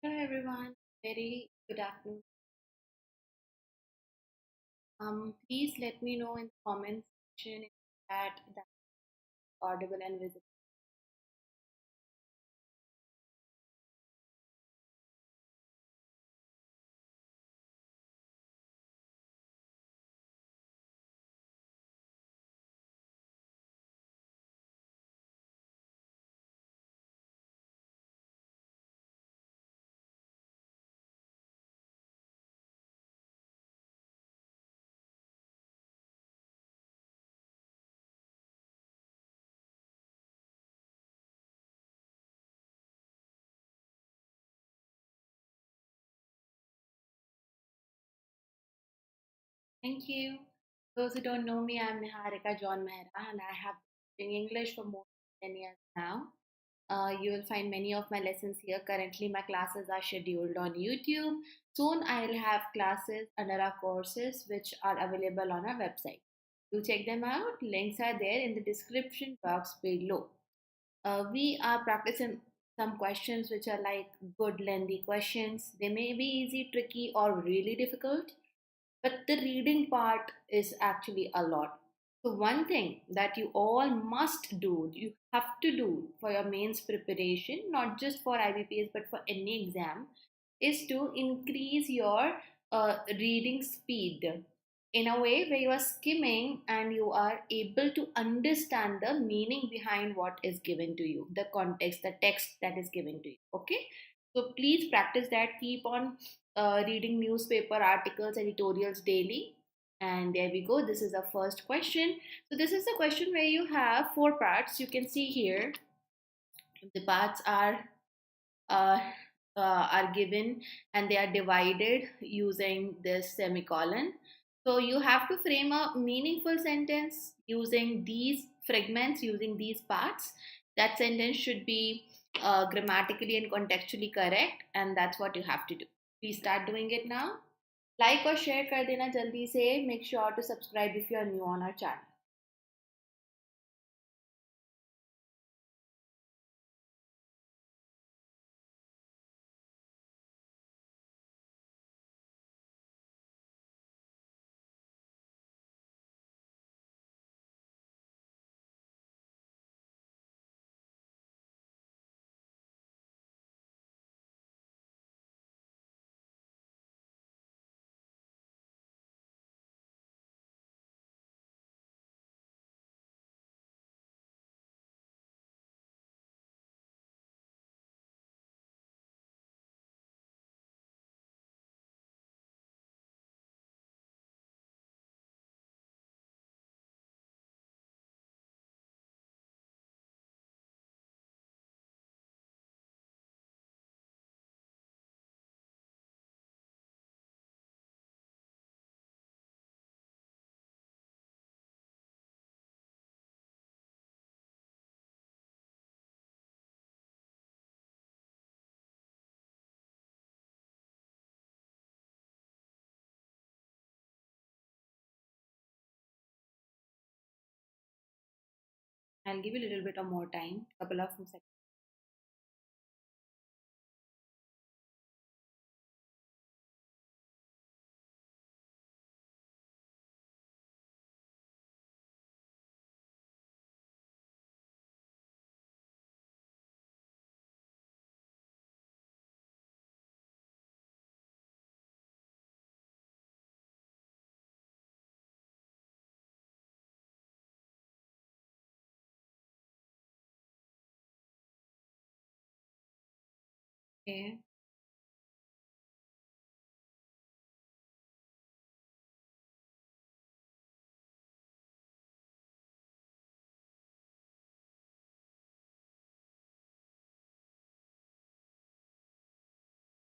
Hello everyone, very good afternoon. Please let me know in the comment section if that's audible and visible. Thank you. Those who don't know me, I'm Niharika John Mehra and I have been teaching English for more than 10 years now. You will find many of my lessons here. Currently, my classes are scheduled on YouTube. Soon, I'll have classes under our courses which are available on our website. Do check them out. Links are there in the description box below. We are practicing some questions which are like good lengthy questions. They may be easy, tricky, or really difficult, but the reading part is actually a lot. So, one thing that you all must do, you have to do for your mains preparation, not just for IBPS but for any exam, is to increase your reading speed in a way where you are skimming and you are able to understand the meaning behind what is given to you, the context, the text that is given to you. Okay, so please practice that. Keep on reading newspaper articles, editorials daily. And there we go. This is the first question. So this is the question where you have four parts. You can see here the parts uh, are given and they are divided using this semicolon. So you have to frame a meaningful sentence using these fragments, using these parts. That sentence should be grammatically and contextually correct, and that's what you have to do. Please start doing it now. Like or share कर देना जल्दी से. Make sure to subscribe if you are new on our channel. I'll give you a little bit of more time, couple of seconds. Okay.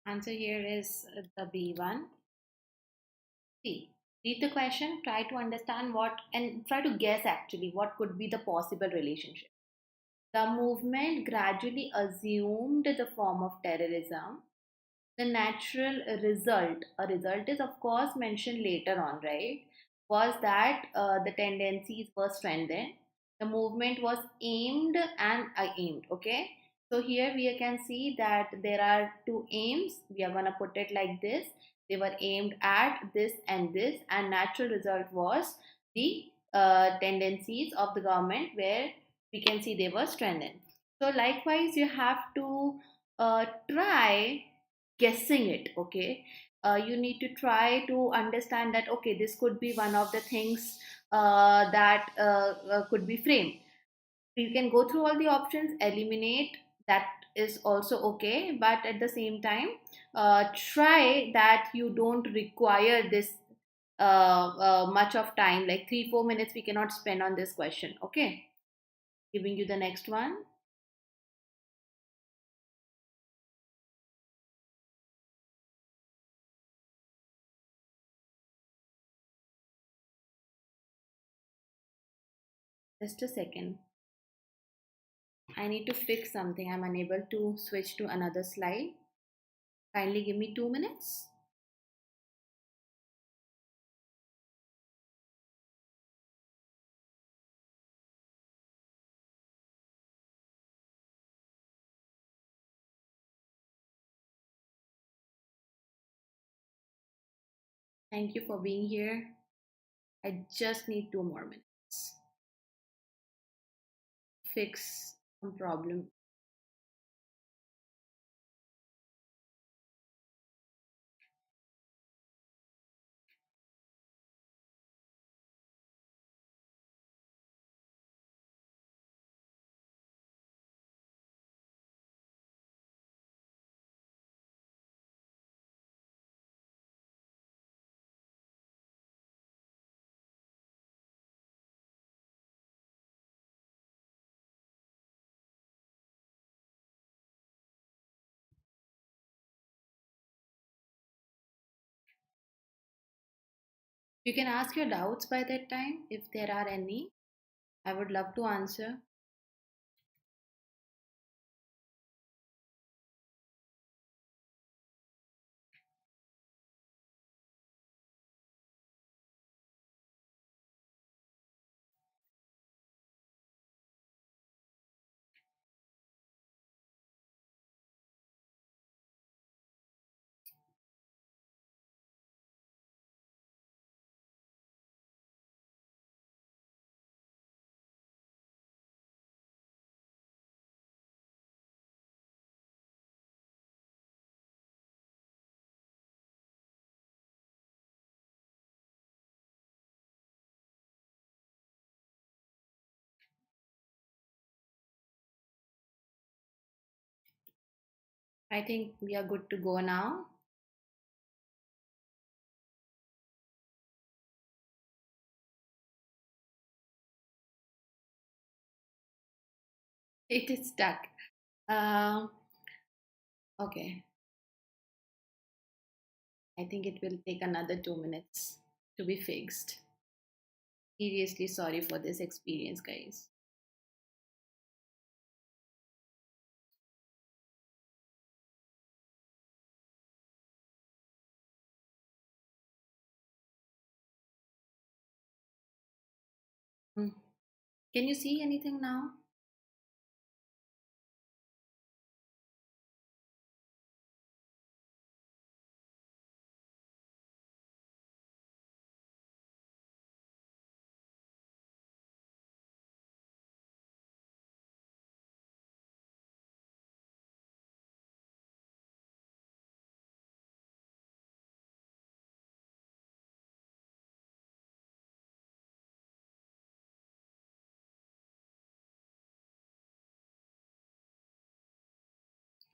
Answer here is the B one. See, read the question, try to understand what, and try to guess actually what could be the possible relationship. The movement gradually assumed the form of terrorism. The natural result, a result is of course mentioned later on, right? Was that the tendencies were strengthened. The movement was aimed and I aimed, okay? So here we can see that there are two aims. We are going to put it like this. They were aimed at this and this, and natural result was the tendencies of the government, where we can see they were strengthened. So likewise, you have to try guessing it. Okay, you need to try to understand that okay, this could be one of the things that could be framed. You can go through all the options, eliminate, that is also okay, but at the same time try that you don't require this much of time, like 3 4 minutes we cannot spend on this question. Okay, giving you the next one. Just a second, I need to fix something. I'm unable to switch to another slide. Kindly give me 2 minutes. Thank you for being here. I just need 2 more minutes. Fix some problem. You can ask your doubts by that time if there are any. I would love to answer. I think we are good to go now. It is stuck. Uh, okay. I think it will take another 2 minutes to be fixed. Seriously sorry for this experience, guys. Hmm. Can you see anything now?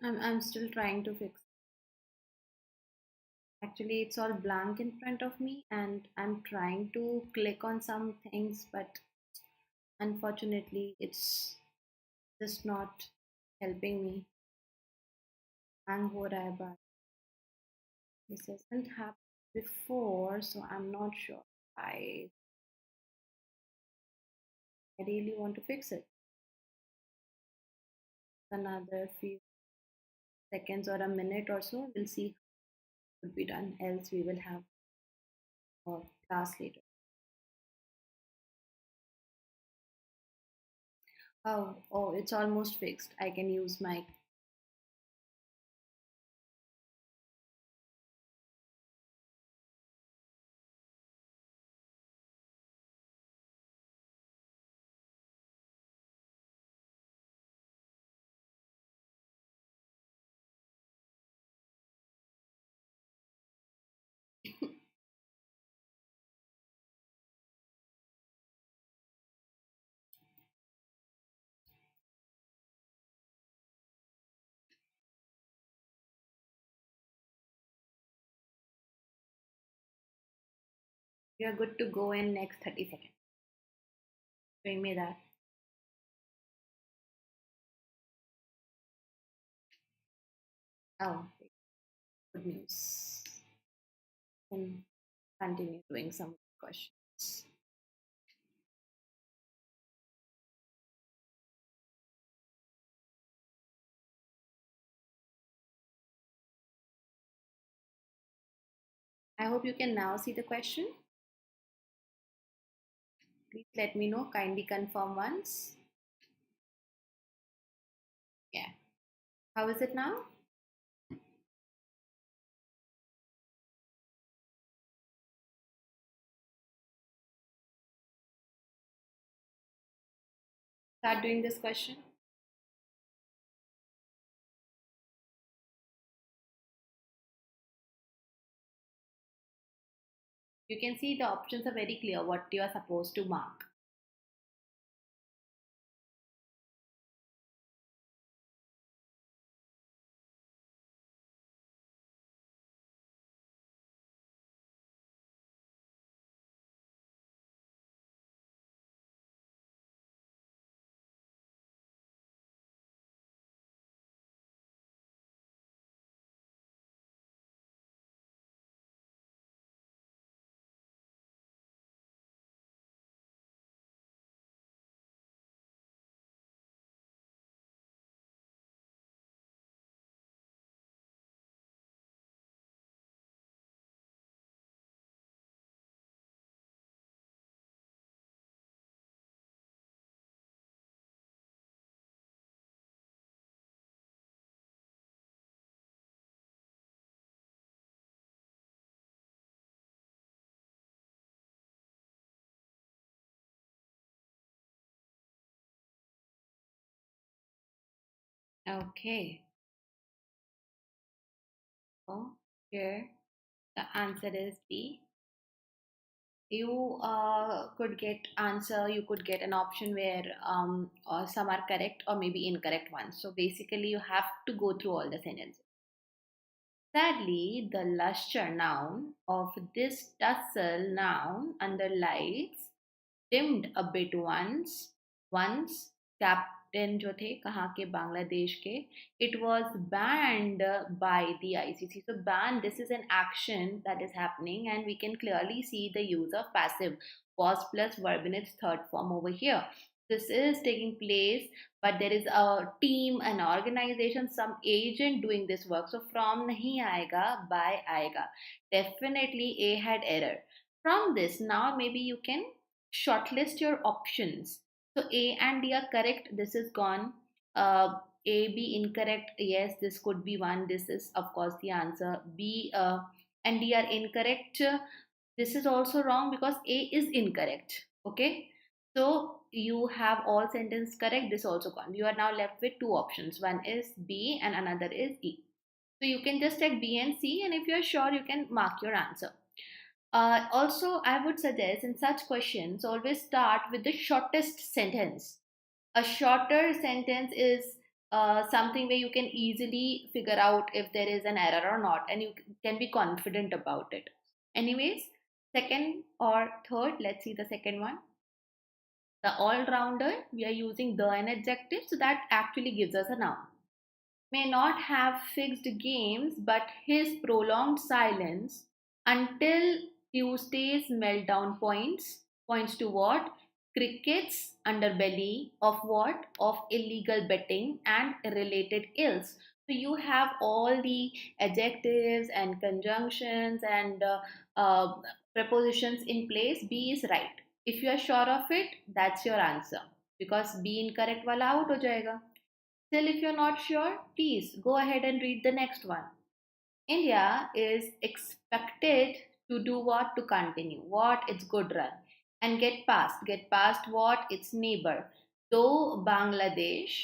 I'm still trying to fix. Actually, it's all blank in front of me, and I'm trying to click on some things, but unfortunately, it's just not helping me. Hang ho raha hai baar. This hasn't happened before, so I'm not sure. I I really want to fix it. Another few seconds or a minute or so, we'll see what could be done. Else, we will have a class later. Oh, it's almost fixed. I can use my. We are good to go in next 30 seconds. Bring me that. Oh, good news. Can continue doing some questions. I hope you can now see the question. Please let me know. Kindly confirm once. Yeah. How is it now? Start doing this question. You can see the options are very clear what you are supposed to mark. Okay. So here the answer is B. You could get answer. You could get an option where some are correct or maybe incorrect ones. So basically, you have to go through all the sentences. Sadly, the lustre noun of this tussle noun under lights dimmed a bit once captain जो थे कहाँ के बांग्लादेश के it was banned by the ICC. So ban, this is an action that is happening and we can clearly see the use of passive was plus verb in its third form over here. This is taking place, but there is a team, an organization, some agent doing this work. So from nahi aayega, by aayega. Definitely A had error. From this, now maybe you can shortlist your options. So A and D are correct. This is gone. A, B incorrect. Yes, this could be one. This is of course the answer. B and D are incorrect. This is also wrong because A is incorrect. Okay. So you have all sentences correct. This also gone. You are now left with two options. One is B and another is E. So you can just check B and C, and if you are sure, you can mark your answer. Also, I would suggest in such questions, always start with the shortest sentence. A shorter sentence is something where you can easily figure out if there is an error or not, and you can be confident about it. Anyways, second or third, let's see the second one. The all rounder, we are using the and adjective, so that actually gives us a noun. May not have fixed games, but his prolonged silence until Tuesday's meltdown points to what? Cricket's underbelly of what? Of illegal betting and related ills. So you have all the adjectives and conjunctions and uh, prepositions in place. B is right. If you are sure of it, that's your answer. because B incorrect वाला out हो जाएगा. Still, if you're not sure, please go ahead and read the next one. India is expected to do what? To continue what? Its good run and get past what? Its neighbor. Though Bangladesh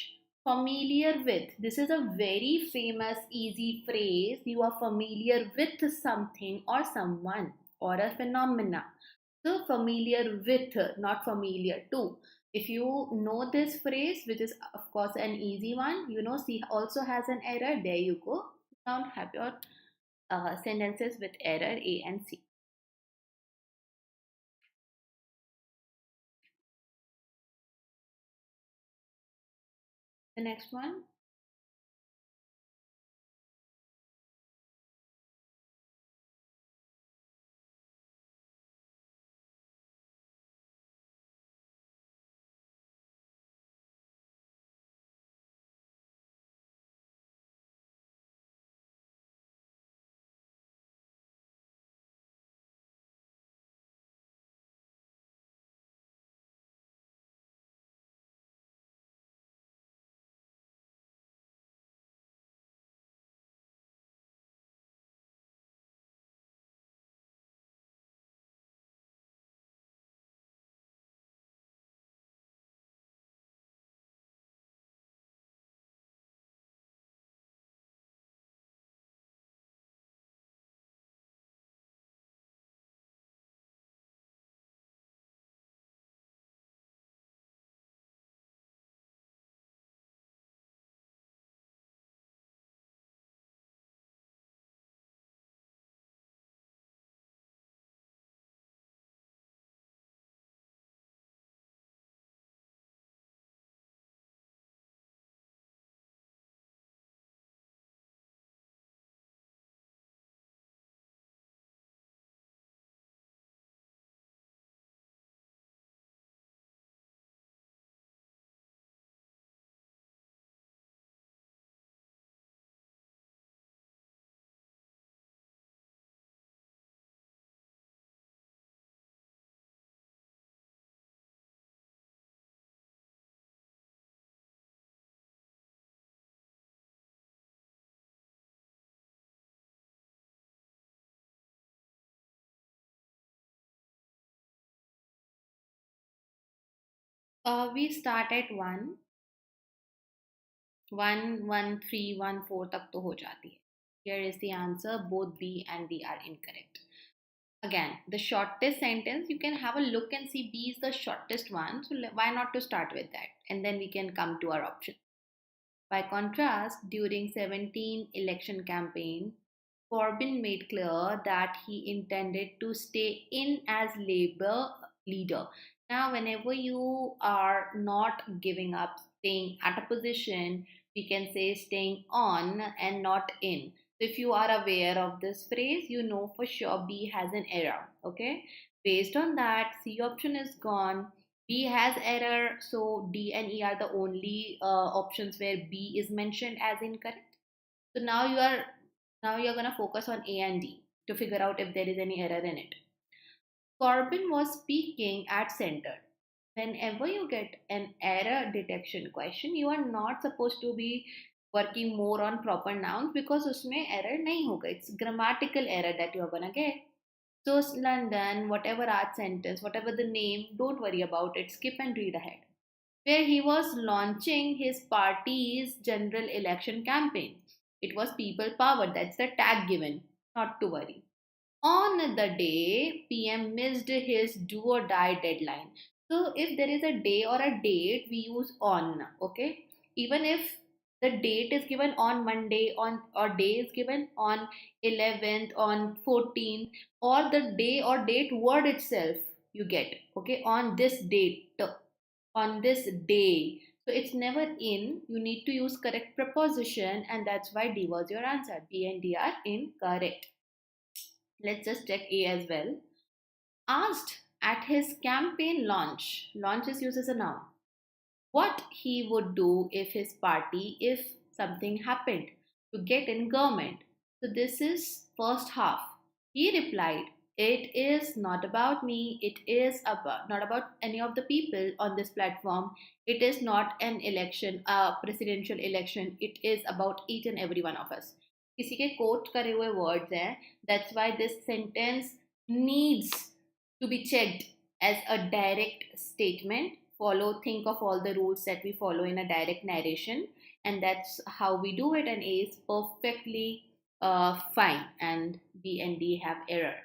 familiar with, this is a very famous easy phrase. You are familiar with something or someone or a phenomena. So familiar with, not familiar to. If you know this phrase, which is of course an easy one, you know C also has an error. There you go. Now have your sentences with error A and C. The next one. We start at 1, 1, 1, 3, 1, 4 तक तो हो जाती है. Here is the answer. Both B and D are incorrect. Again, the shortest sentence, you can have a look and see B is the shortest one. So why not to start with that? And then we can come to our option. By contrast, during 17 election campaign, Corbyn made clear that he intended to stay in as Labour leader. Now, whenever you are not giving up, staying at a position, we can say staying on and not in. So, if you are aware of this phrase, you know for sure B has an error. Okay, based on that, C option is gone. B has error, so D and E are the only options where B is mentioned as incorrect. So now you're gonna focus on A and D to figure out if there is any error in it. Corbyn was speaking at center. Whenever you get an error detection question, you are not supposed to be working more on proper nouns because उसमें error नहीं होगा. It's grammatical error that you are gonna get. So London, whatever art sentence, whatever the name, don't worry about it. Skip and read ahead. Where he was launching his party's general election campaign. It was people power. That's the tag given. Not to worry. On the day, PM missed his do or die deadline. So if there is a day or a date, we use on. Okay. Even if the date is given on Monday, on or day is given on 11th, on 14th, or the day or date word itself you get. Okay. On this date, on this day. So it's never in. You need to use correct preposition, and that's why D was your answer. B and D are incorrect. Let's just check A as well. Asked at his campaign launch is used as a noun, what he would do if his party, if something happened to get in government. So this is first half. He replied, It is not about me. It is about not about any of the people on this platform. It is not an election, a presidential election. It is about each and every one of us. किसी के quote करे हुए words हैं. That's why this sentence needs to be checked as a direct statement. Think of all the rules that we follow in a direct narration, and that's how we do it. And A is perfectly fine, and B and D have error.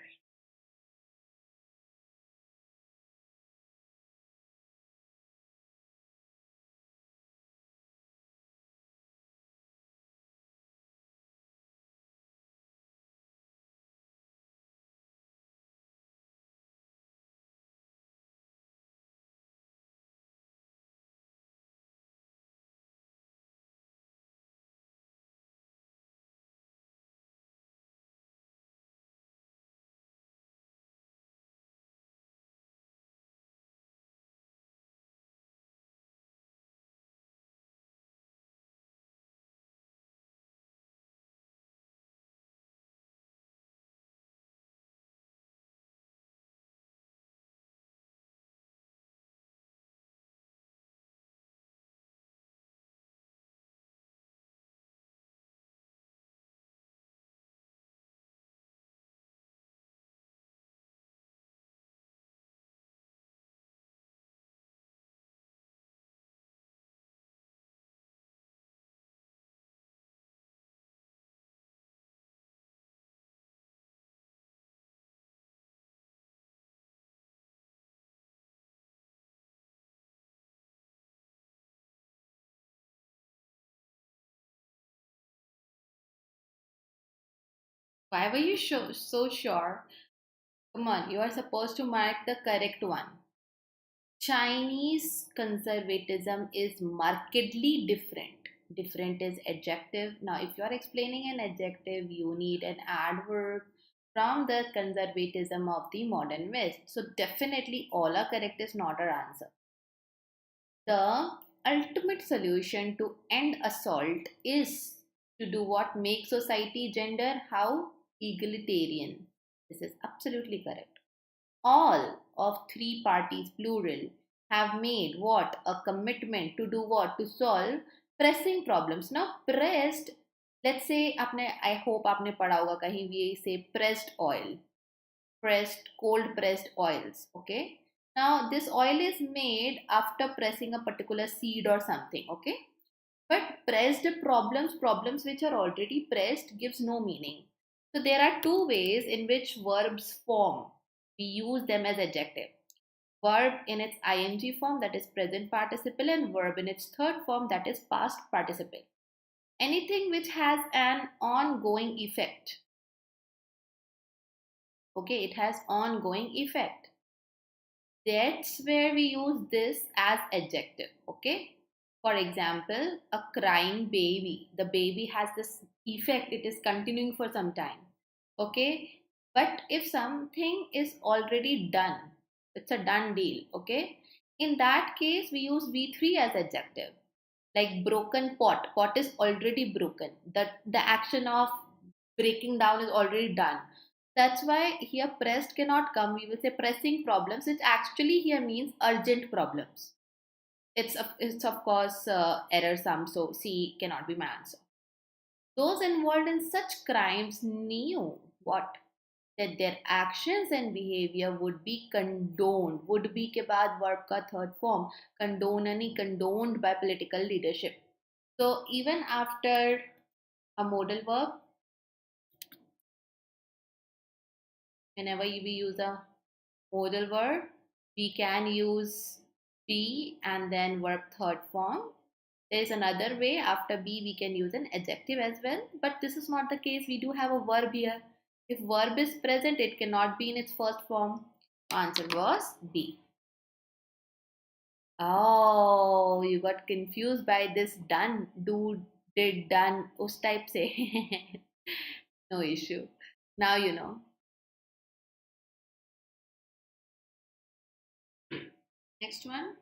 Why were you so sure? Come on, you are supposed to mark the correct one. Chinese conservatism is markedly different. Different is adjective. Now, if you are explaining an adjective, you need an adverb from the conservatism of the modern West. So, definitely, all are correct is not our answer. The ultimate solution to end assault is to do what makes society gender how egalitarian. This is absolutely correct. All of three parties, plural, have made what? A commitment to do what? To solve pressing problems. Now, pressed, let's say, I hope आपने पढ़ा होगा कहीं we say pressed oil, cold pressed oils. Okay. Now, this oil is made after pressing a particular seed or something. Okay. But pressed problems which are already pressed gives no meaning. So there are two ways in which verbs form. We use them as adjective. Verb in its ing form, that is present participle, and verb in its third form, that is past participle. Anything which has an ongoing effect. Okay, it has ongoing effect. That's where we use this as adjective. Okay. For example, a crying baby. The baby has this effect, it is continuing for some time. Okay. But if something is already done, it's a done deal. Okay. In that case, we use V3 as adjective. Like broken pot. Pot is already broken. The action of breaking down is already done. That's why here pressed cannot come. We will say pressing problems, which actually here means urgent problems. It's of course error sum, so C cannot be my answer. Those involved in such crimes knew what? That their actions and behavior would be condoned. Would be के बाद verb का third form. Condone यानी condoned by political leadership. So even after a modal verb, whenever we use a modal verb, we can use be and then verb third form. There is another way, after be we can use an adjective as well, but this is not the case. We do have a verb here. If verb is present, it cannot be in its first form. Answer was B. Oh, you got confused by this done, do, did, done, us type say. No issue. Now you know. Next one.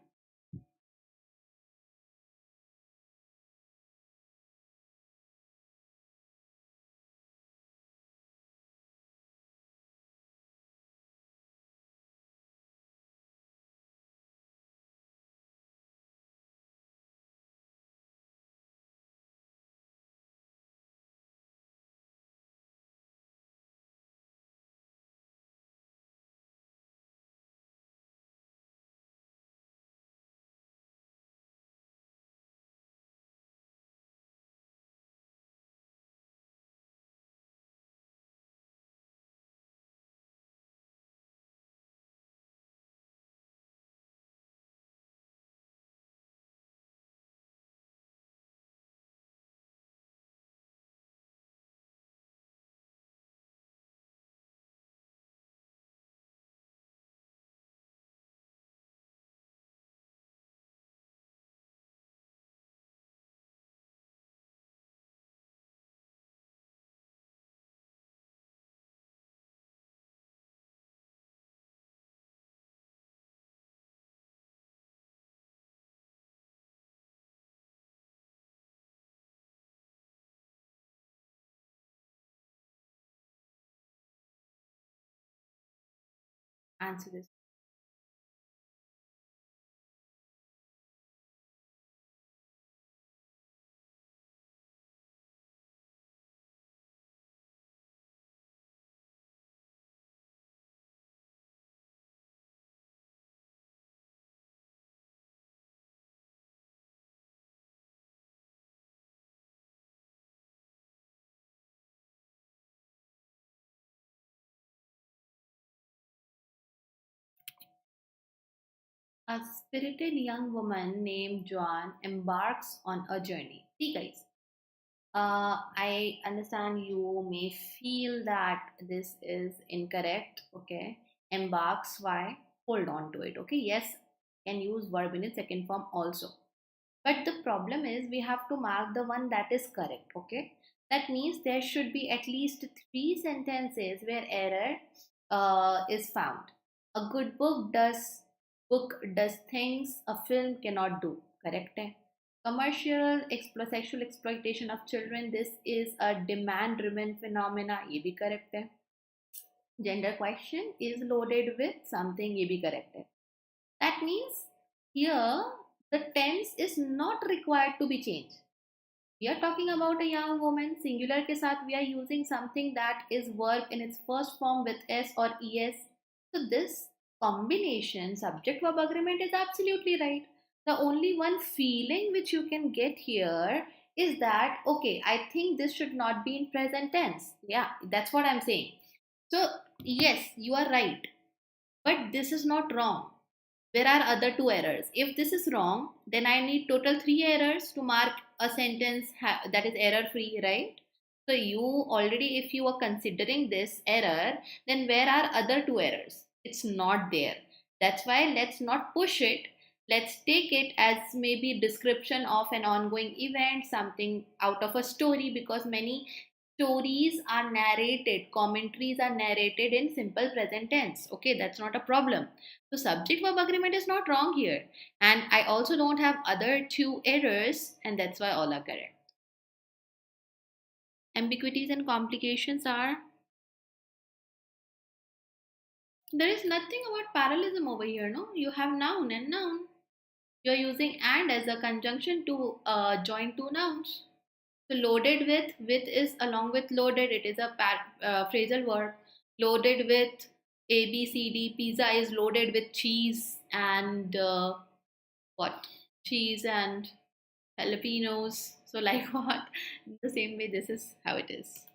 answer this. A spirited young woman named Joan embarks on a journey. See, guys, I understand you may feel that this is incorrect. Okay, embarks. Why? Hold on to it. Okay, yes, can use verb in its second form also. But the problem is we have to mark the one that is correct. Okay, that means there should be at least three sentences where error is found. A good book does things a film cannot do. Correct? है? Commercial sexual exploitation of children. This is a demand-driven phenomena. ये भी correct है. Gender question is loaded with something. ये भी correct है. That means here the tense is not required to be changed. We are talking about a young woman. Singular के साथ we are using something that is verb in its first form with s or es. So this combination subject verb agreement is absolutely right. The only one feeling which you can get here is that okay, I think this should not be in present tense. Yeah, that's what I'm saying. So yes, you are right, but this is not wrong. There are other two errors. If this is wrong, then I need total three errors to mark a sentence that is error free, right? So you already, if you are considering this error, then where are other two errors? It's not there. That's why let's not push it. Let's take it as maybe description of an ongoing event, something out of a story, because many stories are narrated, commentaries are narrated in simple present tense. Okay, that's not a problem. So subject verb agreement is not wrong here. And I also don't have other two errors, and that's why all are correct. Ambiguities and complications are there is nothing about parallelism over here, no? You have noun and noun. You're using and as a conjunction to join two nouns. So loaded with is along with loaded, it is a phrasal verb. Loaded with A, B, C, D. Pizza is loaded with cheese and what? Cheese and jalapenos. So, like what? The same way, this is how it is.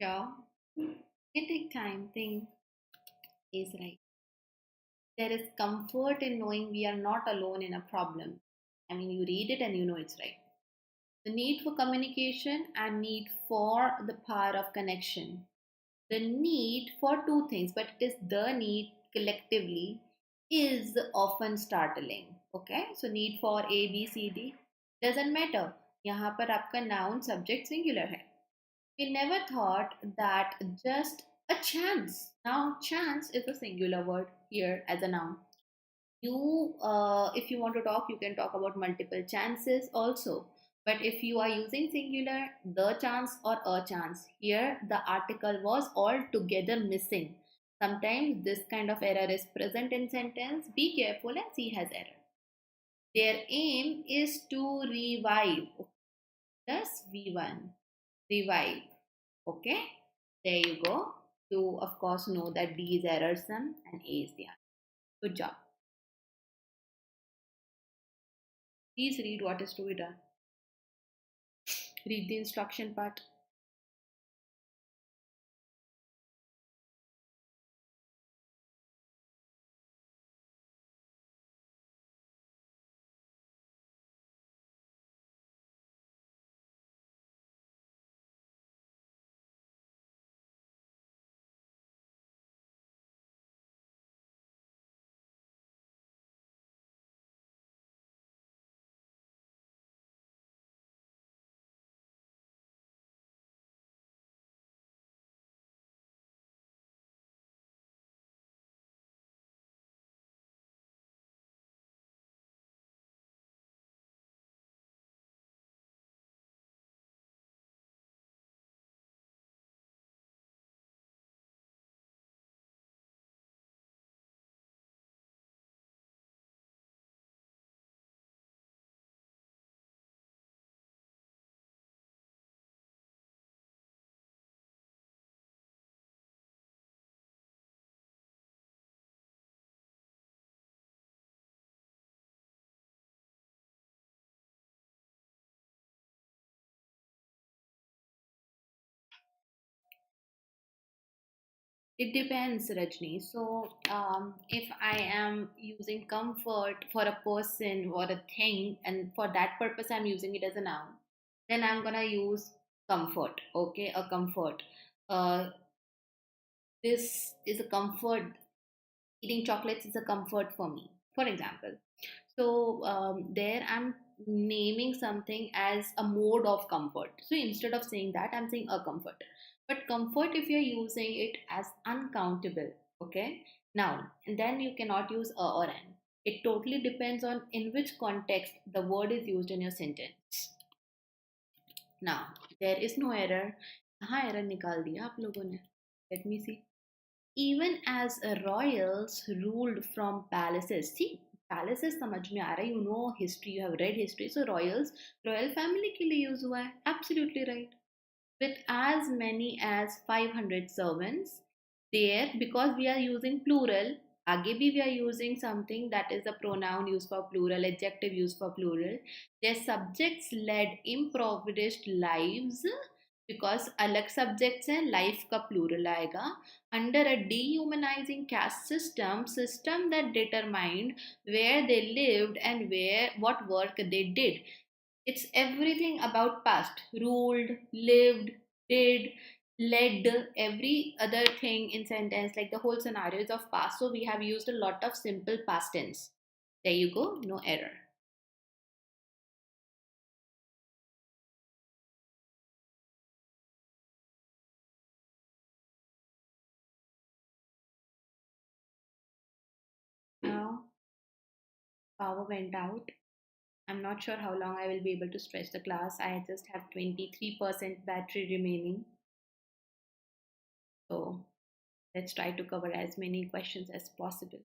Yeah, it take time. Thing is right. There is comfort in knowing we are not alone in a problem. I mean, you read it and you know it's right. The need for communication and need for the power of connection. The need for two things, but it is the need collectively is often startling. Okay, so need for A, B, C, D doesn't matter. यहाँ पर आपका noun subject singular है. We never thought that just A chance. Now, chance is a singular word here as a noun. If you want to talk, you can talk about multiple chances also. But if you are using singular, the chance or a chance, here the article was altogether missing. Sometimes this kind of error is present in sentence. Be careful and see has error. Their aim is to revive. Plus V1. Revive. Okay. There you go. You of course know that D is error sum and A is the answer. Good job. Please read what is to be done. Read the instruction part. It depends, Rajni. So, if I am using comfort for a person or a thing, and for that purpose I'm using it as a noun, then I'm gonna use comfort. Okay, a comfort. Uh, this is a comfort. Eating chocolates is a comfort for me, for example. So there I'm naming something as a mode of comfort. So instead of saying that, I'm saying a comfort. But comfort, if you're using it as uncountable, okay, now and then you cannot use a or an. It totally depends on in which context the word is used in your sentence. Now there is no error. कहाँ error निकाल दिया आप लोगों ने? Let me see. Even as royals ruled from palaces. See, palaces समझ में आ रहा है. You know history, you have read history. So royals, royal family के लिए use हुआ है. Absolutely right. With as many as 500 servants there, because we are using plural. आगे भी we are using something that is a pronoun used for plural, adjective used for plural. Their subjects led impoverished lives because अलग subjects हैं, life का plural आएगा, under a dehumanizing caste system that determined where they lived and where what work they did. It's everything about past. Ruled, lived, did, led, every other thing in sentence, like the whole scenario is of past. So we have used a lot of simple past tense. There you go, no error. Now power went out. I'm not sure how long I will be able to stretch the class. I just have 23% battery remaining. So let's try to cover as many questions as possible.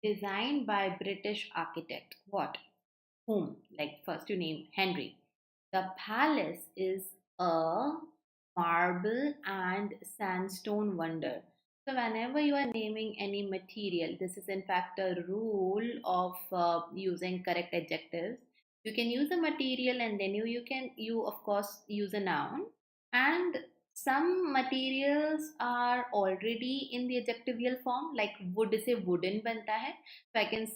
Designed by British architect. What? Whom? Like first you name Henry. The palace is a marble and sandstone wonder. So, whenever you are naming any material, this is in fact a rule of using correct adjectives. You can use a material and then you of course use a noun. And some materials are already in the adjectival form, like wood से wooden बनता है. So I can